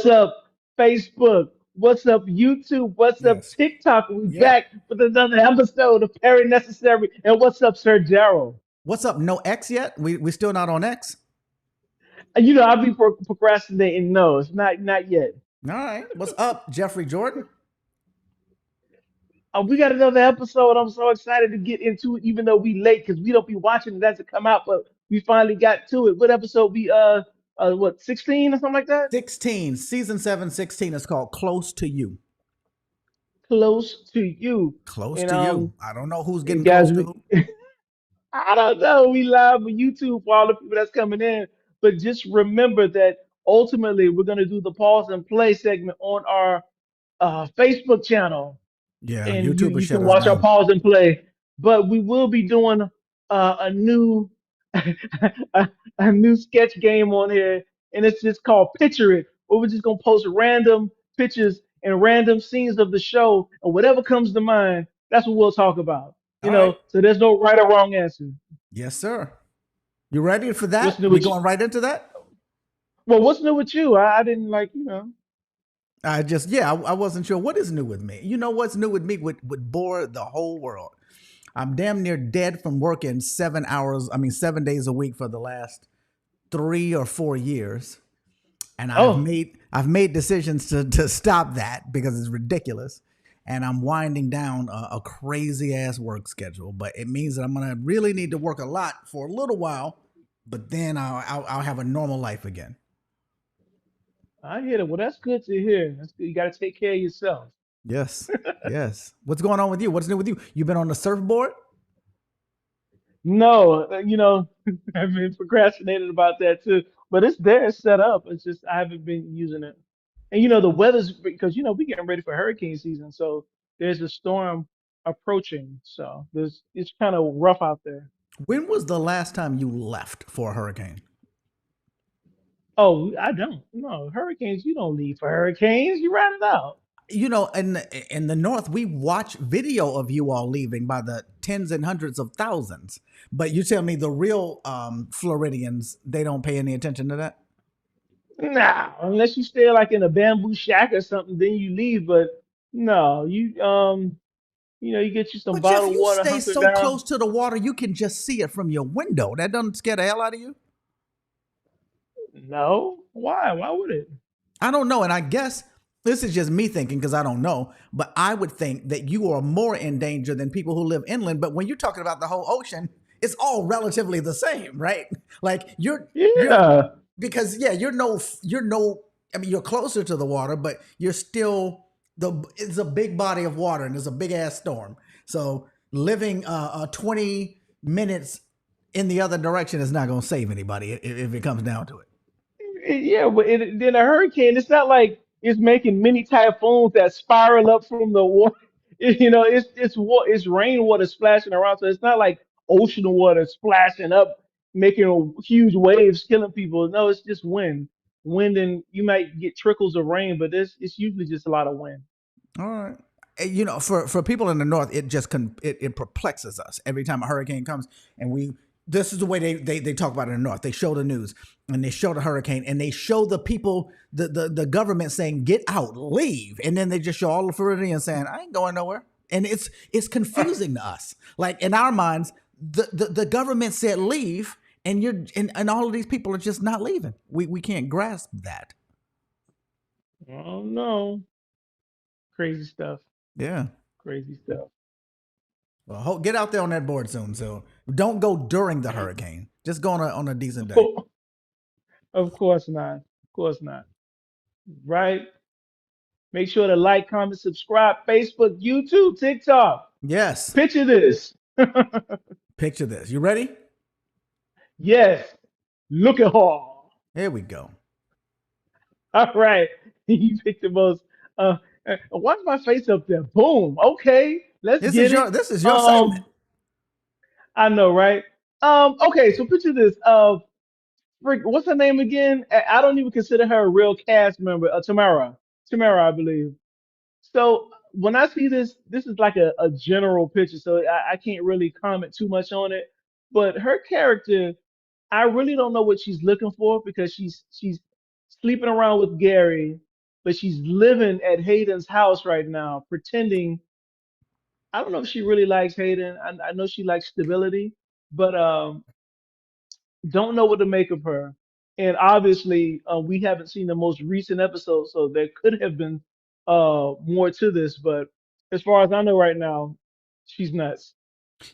What's up, Facebook? What's up, YouTube? What's up, Yes. TikTok? We Yeah. back with another episode of Perry Necessary. And what's up, Sir Darryl? What's up? No X yet? We still not on X? You know, I'll be procrastinating. No, it's not yet. All right. What's up, Jeffrey Jordan? We got another episode. I'm so excited to get into it, even though we late because we don't be watching it as it come out. But we finally got to it. What episode? We what 16 or something like that? 16, season 7, 16 is called Close to You. Close to you. Close And to you. I don't know who's getting guys, close to who. I don't know. We live on YouTube for all the people that's coming in, but just remember that ultimately we're going to do the pause and play segment on our Facebook channel, Yeah, and you YouTube will you shut can us watch our down. pause and play. But we will be doing a new a new sketch game on here, and it's just called Picture It, where we're just gonna post random pictures and random scenes of the show, and whatever comes to mind, that's what we'll talk about. All right. So there's no right or wrong answer. Yes, sir. You ready for What's that? new We with you? going right into that? Well, what's new with you? I didn't I wasn't sure what is new with me. You know what's new with me would bore the whole world. I'm damn near dead from working 7 hours, 7 days a week for the last 3 or 4 years. And Oh, I've made decisions to stop that because it's ridiculous. And I'm winding down a crazy ass work schedule, but it means that I'm gonna really need to work a lot for a little while, but then I'll have a normal life again. I hear it. Well, that's good to hear. That's good. You got to take care of yourself. Yes, yes. What's going on with you? What's new with you? You been on the surfboard? No, I've been procrastinating about that too. But it's there, it's set up. It's just I haven't been using it. And the weather's because we getting ready for hurricane season, so there's a storm approaching. So it's kind of rough out there. When was the last time you left for a hurricane? Oh, I don't. No, hurricanes. You don't leave for hurricanes. You ride it out. In the north, we watch video of you all leaving by the tens and hundreds of thousands. But you tell me the real Floridians, they don't pay any attention to that. Nah, unless you stay like in a bamboo shack or something, then you leave. But no, you get you some But Jeff, bottled you water, stay hunker so close down. to the water, you can just see it from your window. That doesn't scare the hell out of you. No, why? Why would it? I don't know, and I guess this is just me thinking because I don't know. But I would think that you are more in danger than people who live inland. But when you're talking about the whole ocean, it's all relatively the same, right? Like you're Yeah. because yeah, you're no. You're closer to the water, but you're still it's a big body of water and there's a big ass storm. So living 20 minutes in the other direction is not going to save anybody if it comes down to it. Yeah, but then a hurricane, it's not like it's making mini typhoons that spiral up from the water. It's rainwater splashing around, so it's not like ocean water splashing up, making huge waves, killing people. No, it's just wind, and you might get trickles of rain, but it's usually just a lot of wind. All right. For people in the north, it perplexes us every time a hurricane comes, and we this is the way they talk about it in the north. They show the news and they show the hurricane and they show the people the government saying get out, leave, and then they just show all the Floridians saying I ain't going nowhere, and it's confusing to us. Like in our minds, the government said leave, and and all of these people are just not leaving. We can't grasp that. Oh no, crazy stuff, Yeah. crazy stuff. Well, get out there on that board soon. So don't go during the hurricane. Just go on a decent day. Of course not. Of course not. Right? Make sure to like, comment, subscribe, Facebook, YouTube, TikTok. Yes. Picture this. Picture this. You ready? Yes. Look at her. Here we go. All right. You picked the most. Why's my face up there? Boom. Okay. Let's This is get your it. this is your segment. Um, I know, right? Okay. So picture this. What's her name again? I don't even consider her a real cast member. Tamara. Tamara, I believe. So when I see this, this is like a general picture, so I can't really comment too much on it. But her character, I really don't know what she's looking for because she's sleeping around with Gary. but she's living at Hayden's house right now, pretending. I don't know if she really likes Hayden. I know she likes stability, but don't know what to make of her. And obviously, we haven't seen the most recent episode, so there could have been more to this. But as far as I know right now, she's nuts.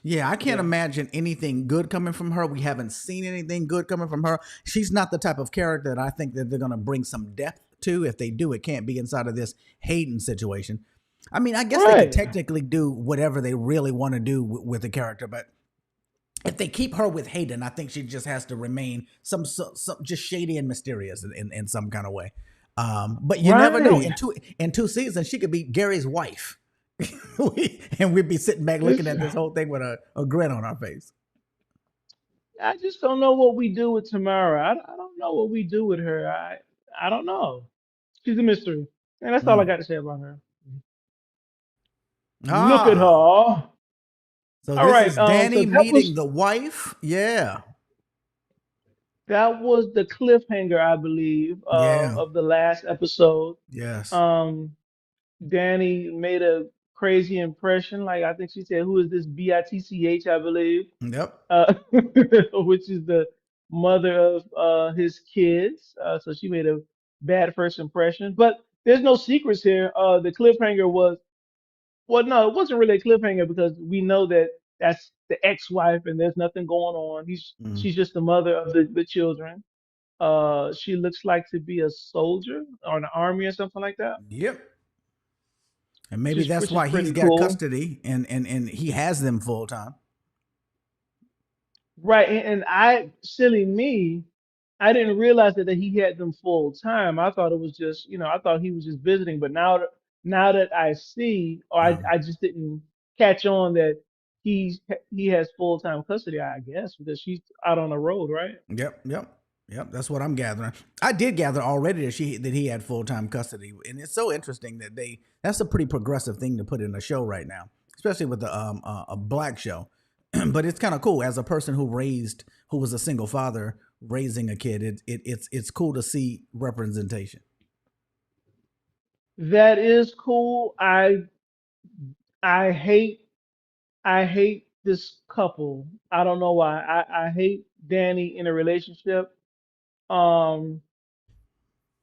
Yeah, I can't Yeah. imagine anything good coming from her. We haven't seen anything good coming from her. She's not the type of character that I think that they're going to bring some depth to. If they do, it can't be inside of this Hayden situation. I mean, I guess they could Right. technically do whatever they really want to do with the character, but if they keep her with Hayden, I think she just has to remain some just shady and mysterious in some kind of way. But you never know. Right. In two seasons, she could be Gary's wife, and we'd be sitting back looking It's, at this whole thing with a grin on our face. I just don't know what we do with Tamara. I don't know what we do with her. I don't know. She's a mystery. And that's all I Mm. got to say about her. Look at Ah, her. so All this right. is So Danny meeting the wife. Yeah, that was the cliffhanger, I believe, yeah, of the last episode. yes, Um, Danny made a crazy impression. Like I think she said, "Who is this Bitch?" I believe, yep, uh, which is the mother of his kids. So she made a bad first impression. But there's no secrets here. The cliffhanger was well, no, it wasn't really a cliffhanger because we know that that's the ex-wife and there's nothing going on. mm, She's just the mother of the children. She looks like to be a soldier or an army or something like that, yep. And maybe that's which is why he's pretty got cool. custody and he has them full time. Right, and I, silly me, I didn't realize that he had them full time. I thought it was just, I thought he was just visiting. But now that I see, or I just didn't catch on that he has full time custody. I guess because she's out on the road, right? Yep, yep, yep. That's what I'm gathering. I did gather already that he had full time custody, and it's so interesting that they. That's a pretty progressive thing to put in a show right now, especially with a black show. But it's kind of cool as a person who was a single father raising a kid. It's cool to see representation. That is cool. I hate I hate this couple. I don't know why. I hate Danny in a relationship. Um,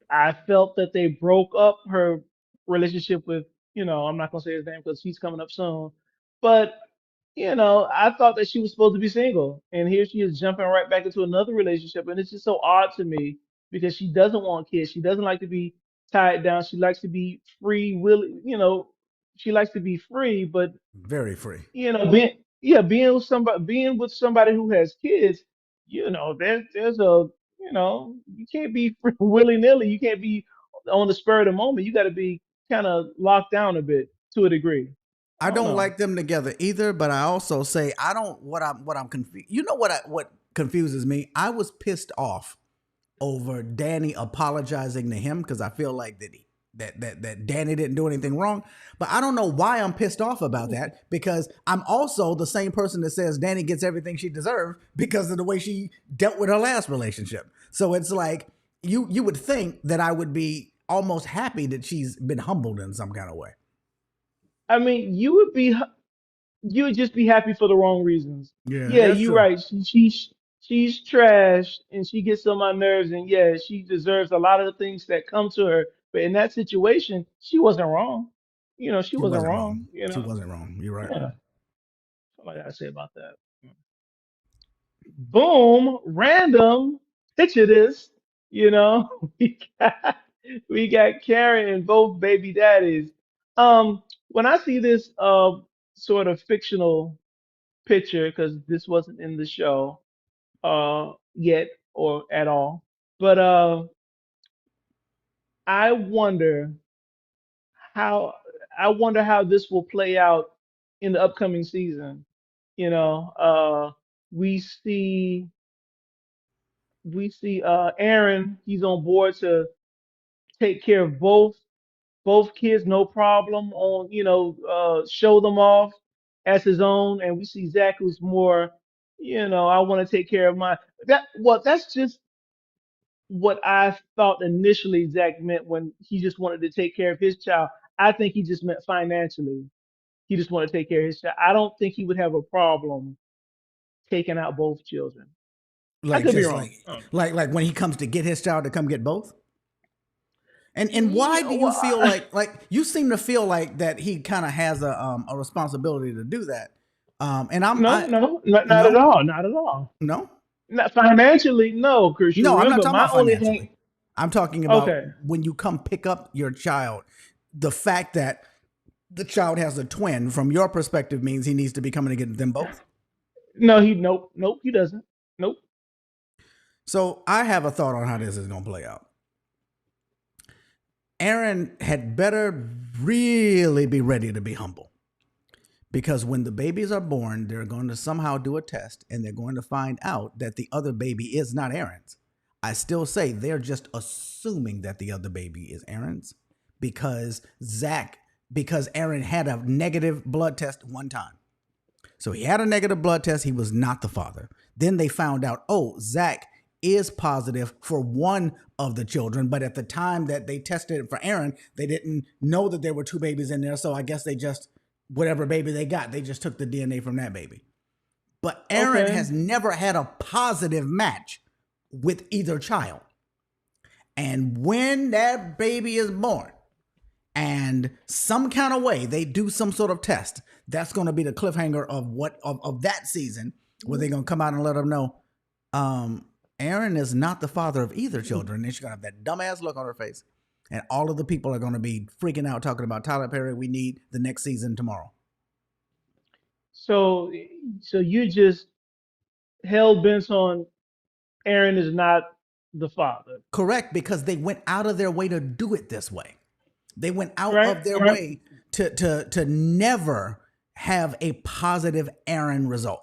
I felt that they broke up her relationship with, I'm not gonna say his name because he's coming up soon. But, I thought that she was supposed to be single. And here she is jumping right back into another relationship. And it's just so odd to me because she doesn't want kids. She doesn't like to be tied down. She likes to be free, she likes to be free, but Very free. being with somebody who has kids, there's a you can't be willy nilly. You can't be on the spur of the moment. You got to be kind of locked down a bit to a degree. I I don't don't know. like them together either, but I also say I don't. What I'm confused. You know what confuses me? I was pissed off over Danny apologizing to him because I feel like that Danny didn't do anything wrong. But I don't know why I'm pissed off about that because I'm also the same person that says Danny gets everything she deserved because of the way she dealt with her last relationship. So it's like you would think that I would be almost happy that she's been humbled in some kind of way. I mean, you would just be happy for the wrong reasons. Yeah, Yeah, that's you're true. right. She's trash and she gets on my nerves. And yeah, she deserves a lot of the things that come to her. But in that situation, she wasn't wrong. She She wasn't wasn't wrong. wrong. She wasn't wrong. You're right. Yeah. That's all I gotta say about that. Boom, random. Picture this. You know, we got we got Karen and both baby daddies. When I see this sort of fictional picture, because this wasn't in the show yet or at all, but I wonder how I wonder how this will play out in the upcoming season. You know, we see Aaron, he's on board to take care of both kids, no problem. On show them off as his own, and we see Zach, who's more, I want to take care of my that. Well, that's just what I thought initially Zach meant when he just wanted to take care of his child. I think he just meant financially. He just wanted to take care of his child. I don't think he would have a problem taking out both children. I Like could be just wrong. Oh. like when he comes to get his child to come get both. And why Yeah, do you well, feel like you seem to feel like that he kind of has a responsibility to do that? And no, I no, not at no all. Not at all. no Not financially, no, because you no, I'm not remember talking my about only thing. financially. I'm talking about Okay, when you come pick up your child. The fact that the child has a twin, from your perspective, means he needs to be coming to get them both. no, nope, he doesn't. Nope. So I have a thought on how this is going to play out. Aaron had better really be ready to be humble. Because when the babies are born, they're going to somehow do a test and they're going to find out that the other baby is not Aaron's. I still say they're just assuming that the other baby is Aaron's because because Aaron had a negative blood test one time. So he had a negative blood test. He was not the father. Then they found out, oh, Zach is positive for one of the children. But at the time that they tested it for Aaron, they didn't know that there were two babies in there. So I guess they just, whatever baby they got, they just took the DNA from that baby. But Aaron Okay. has never had a positive match with either child. And when that baby is born, and some kind of way they do some sort of test, that's going to be the cliffhanger of of that season, where they're going to come out and let them know Aaron is not the father of either children. And she's going to have that dumbass look on her face, and all of the people are going to be freaking out talking about Tyler Perry. We need the next season tomorrow. So, so you just hell bent on Aaron is not the father, Correct, because they went out of their way to do it this way. They went out right? of their Right. way to never have a positive Aaron result.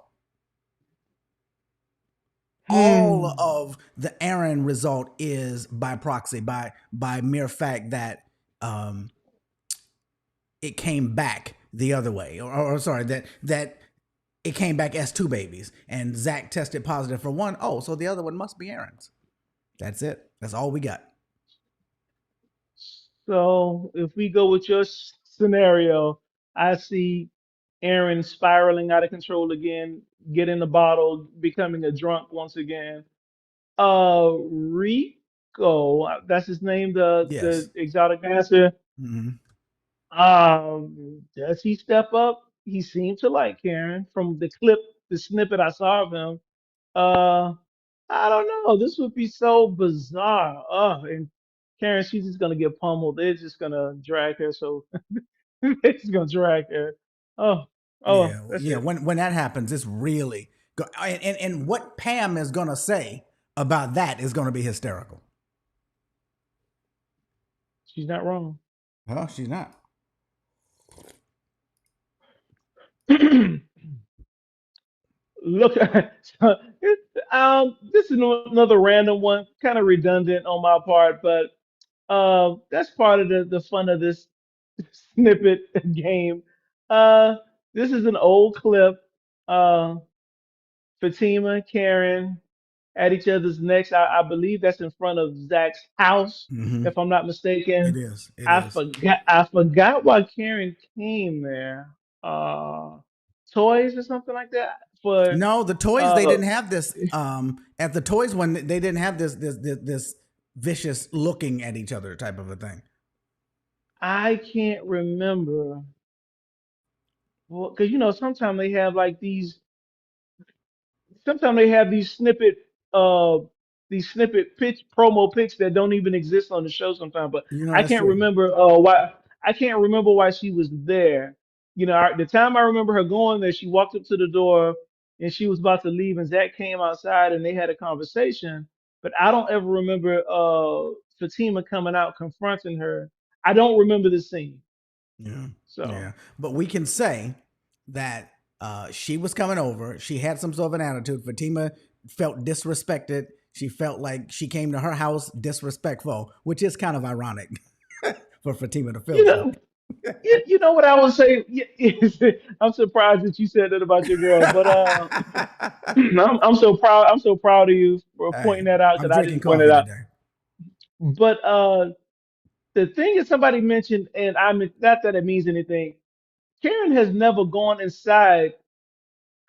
All Hmm. of the Aaron result is by proxy, by mere fact that um, it came back the other way, or sorry, that it came back as two babies, and Zach tested positive for one. Oh, so the other one must be Aaron's. That's it. That's all we got. So if we go with your scenario, I see Aaron spiraling out of control again, getting the bottle, becoming a drunk once again. Rico, that's his name, the Yes. exotic dancer. Mm-hmm. Does he step up? He seemed to like Karen from the clip, the snippet I saw of him. Uh, I don't know. This would be so bizarre. Oh, and Karen, she's just gonna get pummeled. They're just gonna drag her. So they're just gonna drag her. Oh, oh, Yeah, that's yeah. it. When that happens, it's really and what Pam is gonna say about that is gonna be hysterical. She's not wrong. Well, she's not. Look, this is another random one, kind of redundant on my part, but that's part of the fun of this snippet game. Uh, this is an old clip. Uh, Fatima, Karen at each other's necks. I believe that's in front of Zach's house, Mm-hmm. if I'm not It mistaken. is. It I is. forgot. I forgot why Karen came there. Uh, Toys or something like that for. No, the toys they Uh, didn't have this. At the toys when they didn't have this vicious looking at each other type of a thing. I can't remember. Well, because sometimes they have like uh these snippet pitch promo pics that don't even exist on the show sometimes, but You know I that's can't true. remember why I can't remember why she was there. The time I remember her going there, she walked up to the door and she was about to leave, and Zach came outside and they had a conversation, but I don't ever remember Fatima coming out confronting her. I don't remember the scene. Yeah, So yeah. But we can say that she was coming over. She had some sort of an attitude. Fatima felt disrespected. She felt like she came to her house disrespectful, which is kind of ironic for Fatima to feel you that way. know you know what I would say. I'm surprised that you said that about your girl, but I'm so proud. I'm so proud of you for Hey, pointing that out I'm because I drinking didn't point it coffee out. today. But the thing is, somebody mentioned, and I mean, not that it means anything. Karen has never gone inside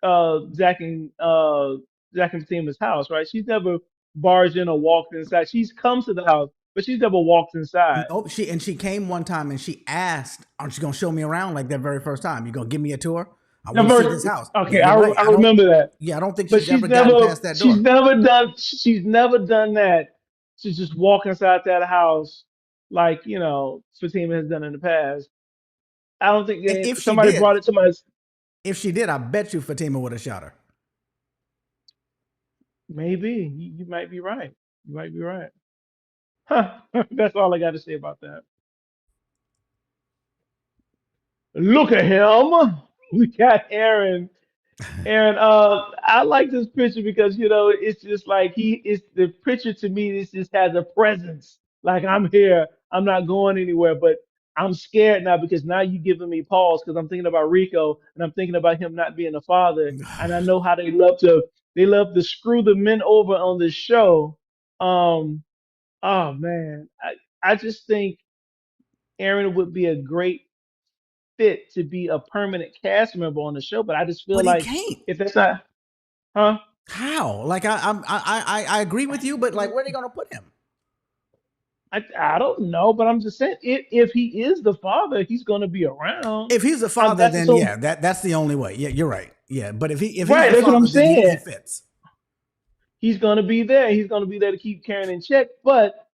Zach and Fatima's house, right? She's never barged in or walked inside. She's come to the house, but she's never walked inside. Oh, she came one time and she asked, "Aren't you gonna show me around like that very first time? You gonna give me a tour? I The want to see this first, house." Yeah, okay, you're right. I remember that, Yeah, I don't think but she's ever gotten past that door. she's never done that to just walk inside that house like Fatima has done in the past. I don't think And if she somebody did, brought it to my. I bet you Fatima would have shot her. Maybe you might be right. You might be right. Huh. That's all I got to say about that. Look at him. We got Aaron. Aaron, I like this picture because it's just like he is the picture to me. This just has a presence. Like I'm here. I'm not going anywhere, but I'm scared now because now you giving me pause because I'm thinking about Rico and I'm thinking about him not being a father, and I know how they love to screw the men over on this show. Um, oh man, I just think Aaron would be a great fit to be a permanent cast member on the show, but I just feel But he like can't. if that's not, huh? How? Like I agree with you, but like where are they gonna put him? I don't know, but I'm just saying if he is the father, he's going to be around. If he's the father, That's then so yeah, that's the only way. Yeah, you're right. Yeah, but if he's right. the That's what I'm father, then he saying. fits. He's going to be there. He's going to be there to keep Karen in check. But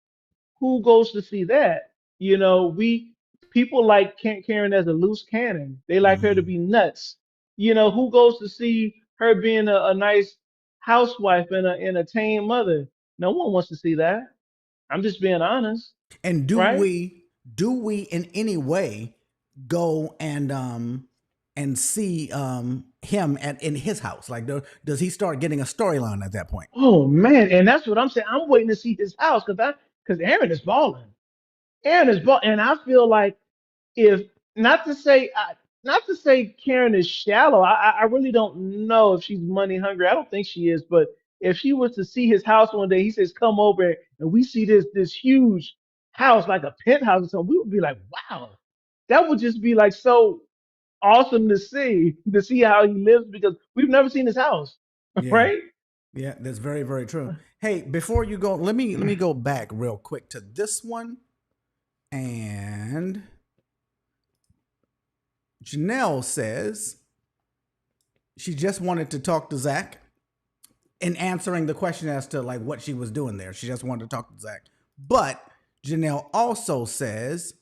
who goes to see that? We people like Karen as a loose cannon. They like her to Mhm. be nuts. Who goes to see her being a nice housewife and a tame mother? No one wants to see that. I'm just being honest, And right? do we in any way go and see him in his house? Like does he start getting a storyline at that point? Oh man, and that's what I'm saying. I'm waiting to see his house because Aaron is balling. Aaron is balling, and I feel like if not to say not to say Karen is shallow. I really don't know if she's money hungry. I don't think she is, but if she was to see his house one day, he says, "Come over," and we see this huge house like a penthouse or something. We would be like, "Wow, that would just be like so awesome to see how he lives because we've never seen his house, Yeah. right?" Yeah, that's very, very true. Hey, before you go, let me go back real quick to this one. And Janelle says she just wanted to talk to Zach in answering the question as to like what she was doing there. She just wanted to talk to Zach. But Janelle also says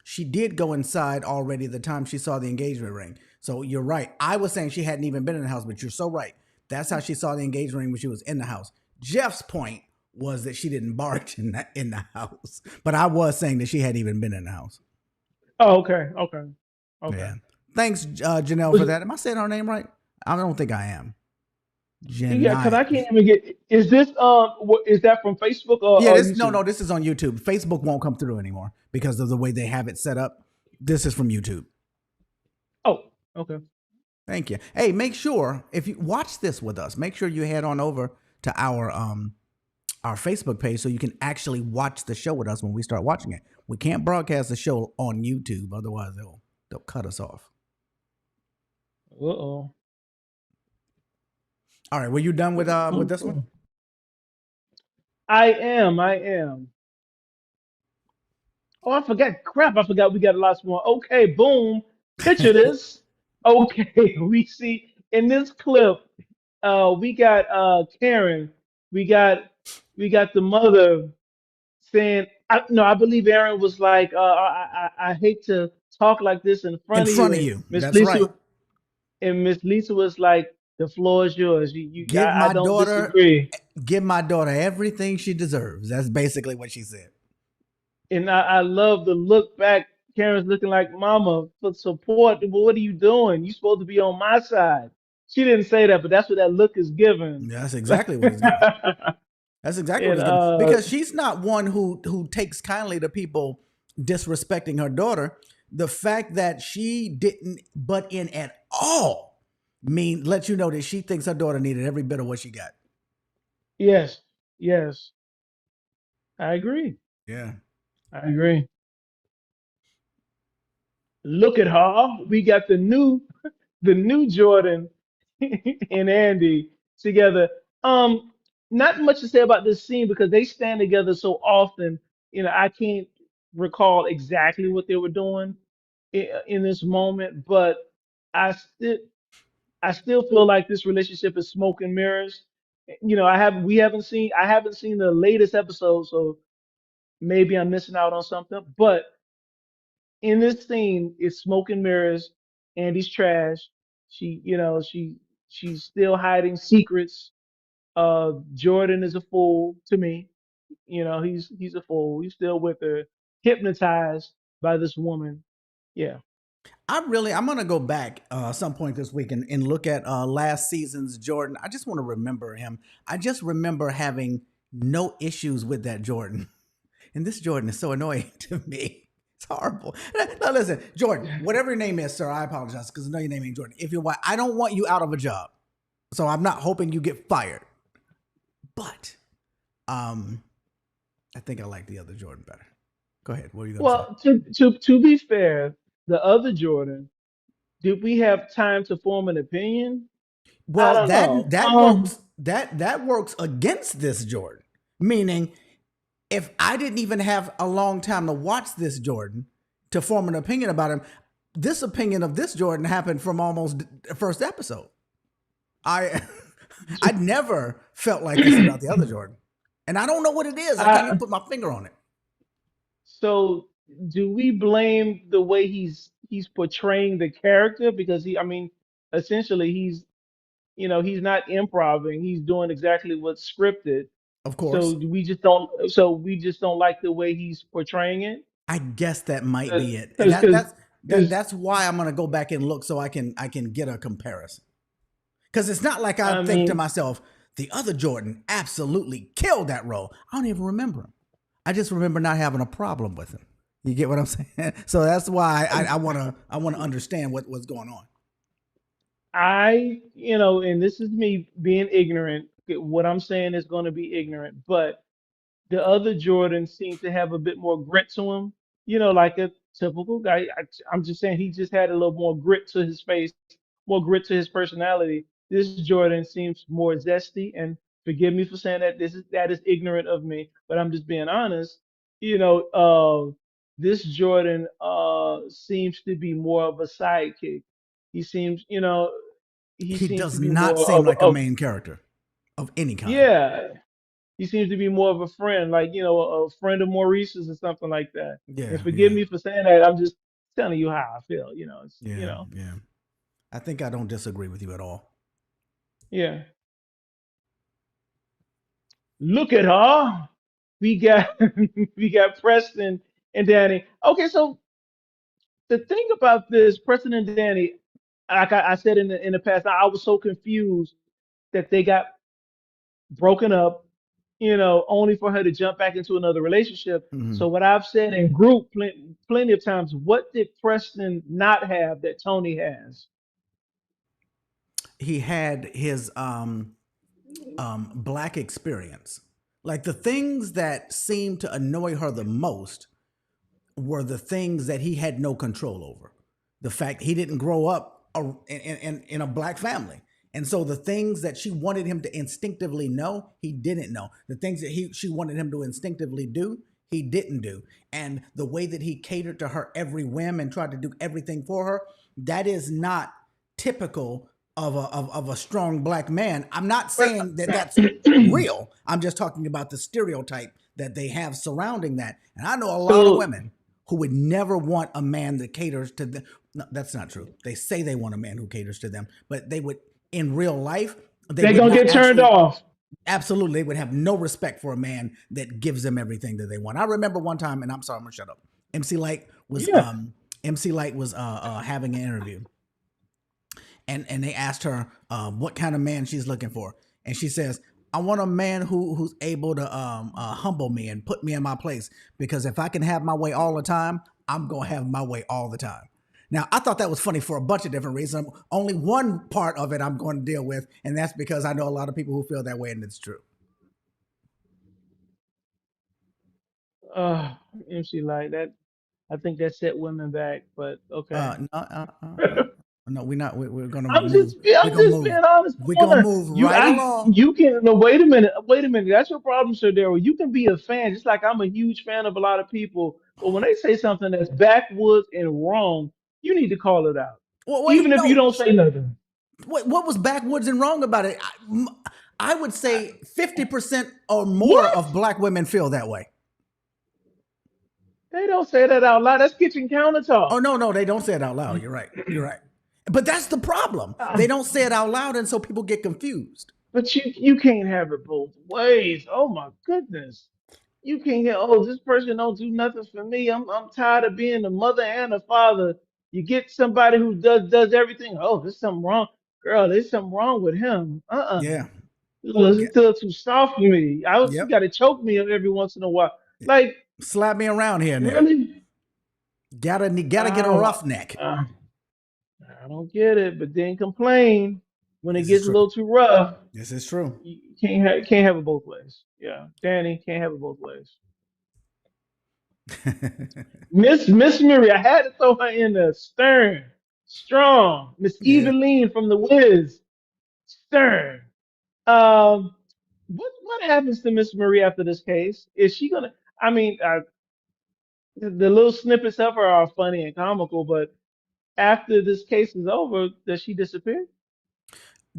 she did go inside already the time she saw the engagement ring. So you're right. I was saying she hadn't even been in the house, but you're so right. That's how she saw the engagement ring when she was in the house. Jeff's point was that she didn't barge in the house, but I was saying that she hadn't even been in the house. Oh, okay, okay, okay. Yeah. Thanks, Janelle, for Was that. Am I saying her name right? I don't think I am. Yeah, because Janelle. I can't even get. Is this is that from Facebook Yeah, or this no, YouTube? no, this is on YouTube. Facebook won't come through anymore because of the way they have it set up. This is from YouTube. Oh, okay. Thank you. Hey, make sure if you watch this with us, make sure you head on over to our Facebook page so you can actually watch the show with us when we start watching it. We can't broadcast the show on YouTube, otherwise they'll cut us off. Uh-oh. All right, were you done with this one? Uh-oh. I am. Oh, I forgot. Crap, I forgot we got lots more. Okay, boom. Picture this. Okay, we see in this clip, we got Karen. We got the mother saying, no, I believe Aaron was like, I hate to talk like this in In front of you, front of and you. Miss That's right. Lisa was like, the floor is yours. Give I my don't daughter disagree. give my daughter everything she deserves. That's basically what she said. And I love the look back. Karen's looking like, Mama, for support. What are you doing? You supposed to be on my side. She didn't say that, but that's what that look is giving. That's and exactly what it's giving. That's exactly what it's giving. Because she's not one who takes kindly to people disrespecting her daughter. The fact that she didn't butt in at all lets you know that she thinks her daughter needed every bit of what she got. yes, yes, I agree. Yeah. I agree. Look at her. We got the new Jordan and Andy together. Um, Not much to say about this scene because they stand together so often. I can't recall exactly what they were doing in this moment, but I still I still feel like this relationship is smoke and mirrors. I haven't seen the latest episode, so maybe I'm missing out on something. But in this scene, it's smoke and mirrors. Andy's trash. She's still hiding secrets. Jordan is a fool to me. He's a fool. He's still with her, hypnotized by this woman. Yeah. I'm gonna go back some point this week and look at last season's Jordan. I just want to remember him. I just remember having no issues with that Jordan. And this Jordan is so annoying to me. It's horrible. Now listen, Jordan, whatever your name is, sir, I apologize because I know your name ain't Jordan. If you're white, I don't want you out of a job. So I'm not hoping you get fired. But um, I think I like the other Jordan better. Go ahead. What are you gonna say? Well, to be fair, the other Jordan, did we have time to form an opinion? I Well, don't know. that works. That works against this Jordan. Meaning, if I didn't even have a long time to watch this Jordan to form an opinion about him, this opinion of this Jordan happened from almost the first episode. I I never felt like this about the other Jordan, and I don't know what it is. I can't even I, put my finger on it. so do we blame the way he's portraying the character because I mean, essentially he's not improving. He's doing exactly what's scripted. Of So course, we just don't like the way he's portraying it. I guess that might be it, and Because that's why I'm gonna go back and look so I can get a comparison. Because it's not like I I think to mean, myself, the other Jordan absolutely killed that role. I don't even remember him. I just remember not having a problem with him. You get what I'm saying? So that's why I wanna understand what's going on. and this is me being ignorant. What I'm saying is going to be ignorant, but the other Jordan seemed to have a bit more grit to him, like a typical guy. I'm just saying he just had a little more grit to his face, more grit to his personality. This Jordan seems more zesty, and forgive me for saying that that is ignorant of me, but I'm just being honest. You know, this Jordan seems to be more of a sidekick. He seems, he He seems to does be not more seem like a of main character of any kind. yeah, he seems to be more of a friend, like a friend of Maurice's or something like that. And Yeah, forgive yeah, me for saying that. I'm just telling you how I feel. yeah, yeah. I think I don't disagree with you at all. Yeah. Look at her. We got we got Preston and Danny. Okay, so the thing about this, Preston and Danny, like I said in the past, I was so confused that they got broken up, only for her to jump back into another relationship. Mhm. So what I've said in group plenty of times, what did Preston not have that Tony has? He had his black experience. Like the things that seemed to annoy her the most were the things that he had no control over. The fact he didn't grow up in a black family. And so the things that she wanted him to instinctively know, he didn't know. The things that she wanted him to instinctively do, he didn't do. And the way that he catered to her every whim and tried to do everything for her, that is not typical of a strong black man. I'm not But saying that that's real. I'm just talking about the stereotype that they have surrounding that. And I know a lot of so women who would never want a man that caters to them. No, that's not true. They say they want a man who caters to them, but they would, in real life, they they're would gonna not get turned actually, off. absolutely, they would have no respect for a man that gives them everything that they want. I remember one time, and I'm sorry, I'm gonna shut up. MC Light was Yeah. MC Light was having an interview, and they asked her what kind of man she's looking for, and she says, "I want a man who's able to humble me and put me in my place, because if I can have my way all the time, I'm gonna have my way all the time." Now, I thought that was funny for a bunch of different reasons. Only one part of it I'm going to deal with, and that's because I know a lot of people who feel that way, and it's true. Uh, MC Light, that I think that set women back, but okay. No, no, we're not. We're gonna move. We're I'm gonna just move. being honest. We're Come gonna on, move right along. you can. No, wait a minute. That's your problem, Sir Darryl. You can be a fan, just like I'm a huge fan of a lot of people. But when they say something that's backwoods and wrong, you need to call it out, Well, wait, even if you no. don't say nothing. What was backwoods and wrong about it? I would say 50% or more What? of black women feel that way. They don't say that out loud. That's kitchen counter Oh talk. no, no, they don't say it out loud. You're right. You're right. But that's the problem. They don't say it out loud, and so people get confused. But you can't have it both ways. Oh my goodness. You can't get, oh, this person don't do nothing for me. I'm tired of being a mother and a father. You get somebody who does everything. Oh, there's something wrong. Girl, there's something wrong with him. Yeah. It's Yeah. still too soft for me. You Yep. gotta choke me every once in a while. Like, Slap me around here and there. really? Gotta get a Oh, roughneck. I don't get it, but then complain when it This is gets a true. little too rough. This is true. You can't have it both ways. Yeah, Danny can't have it both ways. Miss Murray, I had to throw her in there. Stern, strong. Miss Yeah. Eveline from the Wiz, stern. Um, what happens to Miss Murray after this case? Is she gonna? I mean, the little snippets of her are funny and comical, but after this case is over, does she disappear?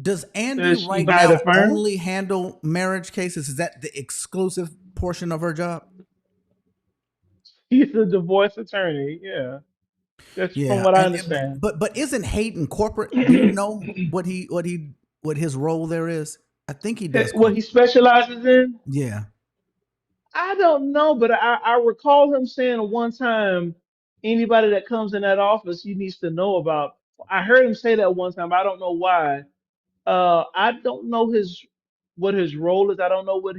Does Andy Does she right buy the now firm? only handle marriage cases? Is that the exclusive portion of her job? She's a divorce attorney. Yeah, that's from Yeah, what I and understand. but isn't Hayden corporate? Do you know what his role there is? I think he does What he corporate. specializes in? Yeah. I don't know, but I recall him saying one time, anybody that comes in that office, he needs to know about. I heard him say that one time. I don't know why. I don't know what his role is. I don't know what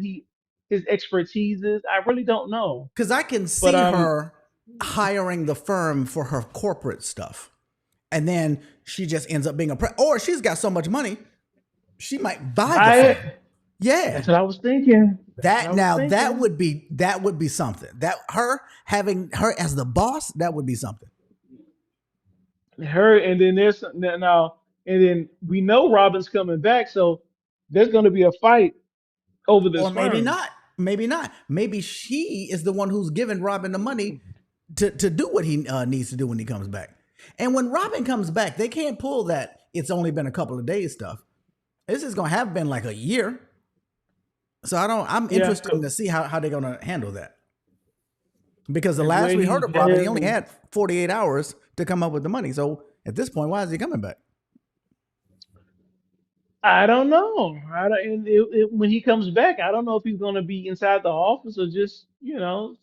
his expertise is. I really don't know. Because I can But see her hiring the firm for her corporate stuff. And then she just ends up being or she's got so much money, she might buy the buy it. firm. Yeah. That's what I was thinking. That's what I That was now thinking. that would be something. That her having her as the boss, that would be something. Her and then there's now and then we know Robin's coming back, so there's going to be a fight over this Or maybe firm. not. Maybe not. Maybe she is the one who's giving Robin the money to do what he needs to do when he comes back. And when Robin comes back, they can't pull that it's only been a couple of days stuff. This is gonna have been like a year. So I'm Yeah, interested to see how they're gonna handle that. Because the and last where we heard he's of Robin, he been. only And had 48 hours to come up with the money. So at this point, why is he coming back? I don't know. I don't, and when he comes back, I don't know if he's going to be inside the office or just,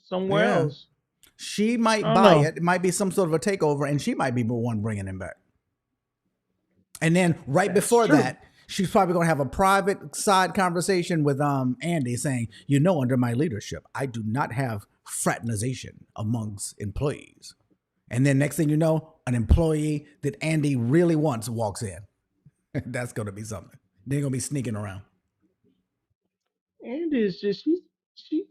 somewhere Yeah. else. She I might don't buy know. it. It might be some sort of a takeover, and she might be the one bringing him back. And then right That's before true. that, she's probably going to have a private side conversation with Andy saying, under my leadership, I do not have fraternization amongst employees. And then next thing you know, an employee that Andy really wants walks in. That's going to be something. They're going to be sneaking around. And it's just, she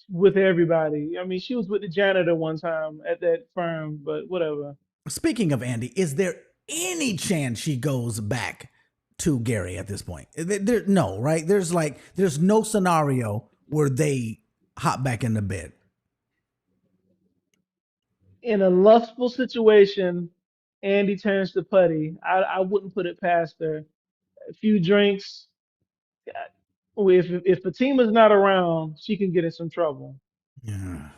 with everybody. I mean, she was with the janitor one time at that firm, but whatever. Speaking of Andy, is there any chance she goes back to Gary at this point? No, right? There's no scenario where they hop back in the bed. In a lustful situation, Andy turns to Putty. I wouldn't put it past her. A few drinks. If Fatima's not around, she can get in some trouble. Yeah.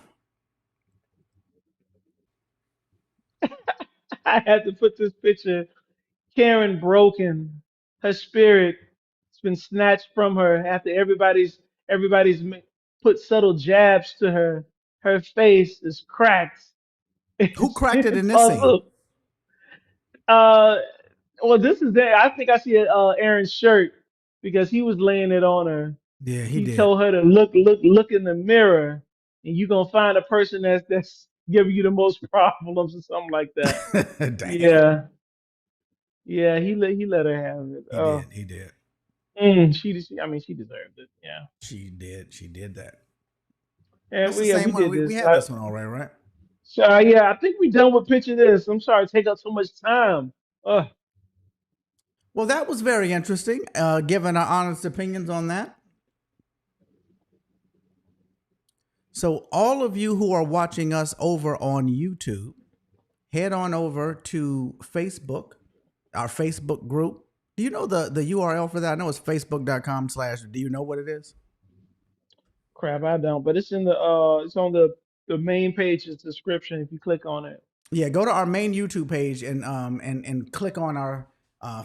I had to put this picture. Karen broken. Her spirit has been snatched from her after everybody's put subtle jabs to her. Her face is cracked. Who It's cracked it been in this scene? puzzled. Uh, well, this is there. I think I see Aaron's shirt because he was laying it on her. Yeah, he He did. told her to look in the mirror, and you're gonna find a person that's giving you the most problems or something like that. Damn. Yeah, yeah. He let her have it. He did. He did. I mean, she deserved it. Yeah. She did. She did that. And That's the we same one. did We this. had this one already, right? So yeah, I think we done with picture this. I'm sorry to take up so much time. Uh, Well, that was very interesting. Given our honest opinions on that. So, all of you who are watching us over on YouTube, head on over to Facebook, our Facebook group. Do you know the URL for that? I know it's facebook.com/. Do you know what it is? Crap, I don't. But it's in the it's on the main page's description if you click on it. Yeah, go to our main YouTube page and click on our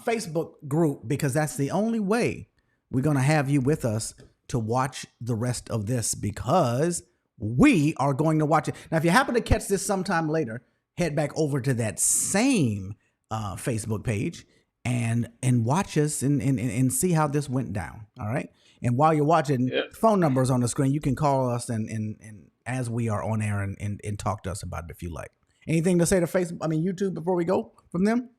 Facebook group because that's the only way we're gonna have you with us to watch the rest of this because we are going to watch it. Now, if you happen to catch this sometime later, head back over to that same Facebook page and watch us and see how this went down. All right. And while you're watching, Yeah. phone numbers on the screen, you can call us and as we are on air and talk to us about it if you like. Anything to say to Facebook? I mean YouTube before we go from them?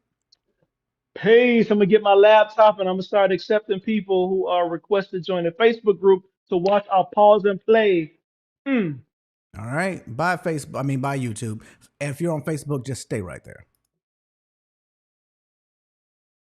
Peace. I'm gonna get my laptop and I'm gonna start accepting people who are requested to join the Facebook group to watch our pause and play. Hmm. All right. Bye Facebook. I mean bye YouTube. If you're on Facebook, just stay right there.